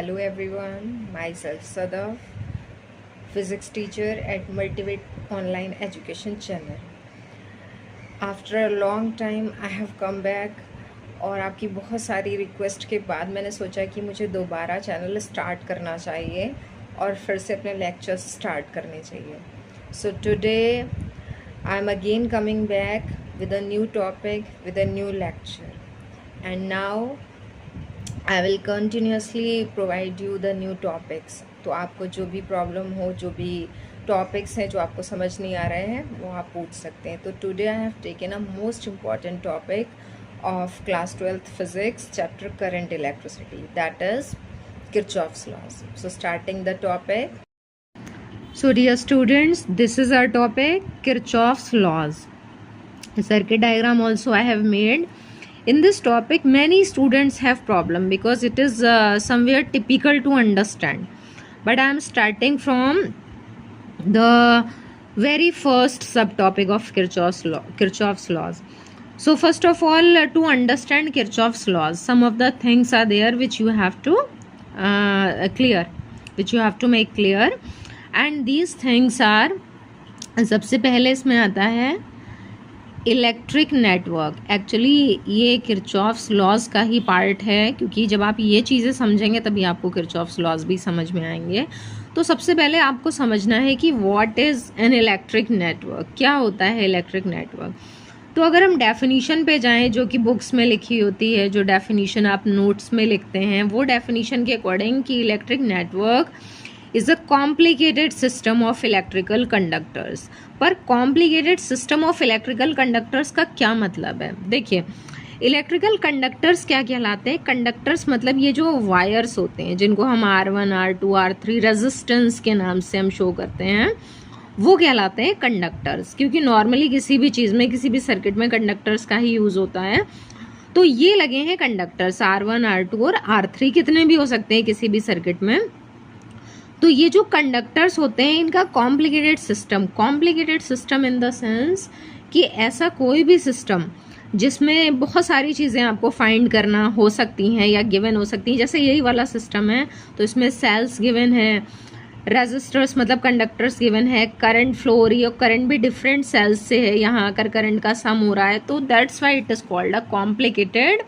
Hello everyone, myself Sadaf, physics teacher at Multivate Online Education Channel. After a long time I have come back और आपकी बहुत सारी request के बाद मैंने सोचा कि मुझे दोबारा चैनल स्टार्ट करना चाहिए और फिर से अपने लेक्चर्स स्टार्ट करने चाहिए. So today I am again coming back with a new topic, with a new lecture, and now I will continuously provide you the new topics. तो आपको जो भी प्रॉब्लम हो, जो भी टॉपिक्स हैं जो आपको समझ नहीं आ रहे हैं, वो आप पूछ सकते हैं. तो today I have taken a most important topic of class 12th physics chapter current electricity, that is Kirchhoff's laws. So starting the topic. So dear students, this is our topic, Kirchhoff's laws. Circuit diagram also I have made. In this topic many students have problem because it is somewhere typical to understand, but I am starting from the very first subtopic of Kirchhoff's laws. So first of all, to understand Kirchhoff's laws, some of the things are there which you have to make clear, and these things are, सबसे पहले इसमें आता है electric network. Actually ये Kirchhoff's laws का ही part है, क्योंकि जब आप ये चीज़ें समझेंगे तभी आपको किरचॉफ्स लॉज भी समझ में आएंगे. तो सबसे पहले आपको समझना है कि what is an electric network, क्या होता है इलेक्ट्रिक नेटवर्क. तो अगर हम डेफिनीशन पे जाएं, जो कि बुक्स में लिखी होती है, जो डेफिनीशन आप नोट्स में लिखते हैं, वो डेफिनीशन के अकॉर्डिंग कि electric network is a complicated system of electrical conductors. पर complicated system of electrical conductors का क्या मतलब है? देखिए, इलेक्ट्रिकल कंडक्टर्स क्या कहलाते हैं? कंडक्टर्स मतलब ये जो वायर्स होते हैं जिनको हम R1, R2, R3 रेजिस्टेंस के नाम से हम शो करते हैं, वो कहलाते हैं कंडक्टर्स. क्योंकि नॉर्मली किसी भी चीज़ में, किसी भी सर्किट में कंडक्टर्स का ही यूज़ होता है. तो ये लगे हैं कंडक्टर्स R1, R2 और R3, कितने भी हो सकते हैं किसी भी सर्किट में. तो ये जो कंडक्टर्स होते हैं इनका complicated system in the sense कि ऐसा कोई भी सिस्टम जिसमें बहुत सारी चीज़ें आपको फाइंड करना हो सकती हैं या गिवन हो सकती हैं. जैसे यही वाला सिस्टम है तो इसमें सेल्स गिवन है, रेजिस्टर्स मतलब कंडक्टर्स गिवन है, करंट फ्लो हो रही है, करंट भी डिफरेंट सेल्स से है, यहाँ आकर करंट का सम हो रहा है. तो that's why it is called a complicated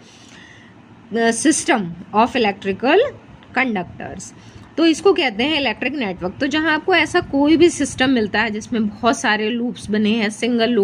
system of electrical conductors. तो इसको कहते हैं इलेक्ट्रिक नेटवर्क. तो जहाँ आपको ऐसा कोई भी सिस्टम मिलता है जिसमें बहुत सारे लूप्स बने हैं, सिंगल लूप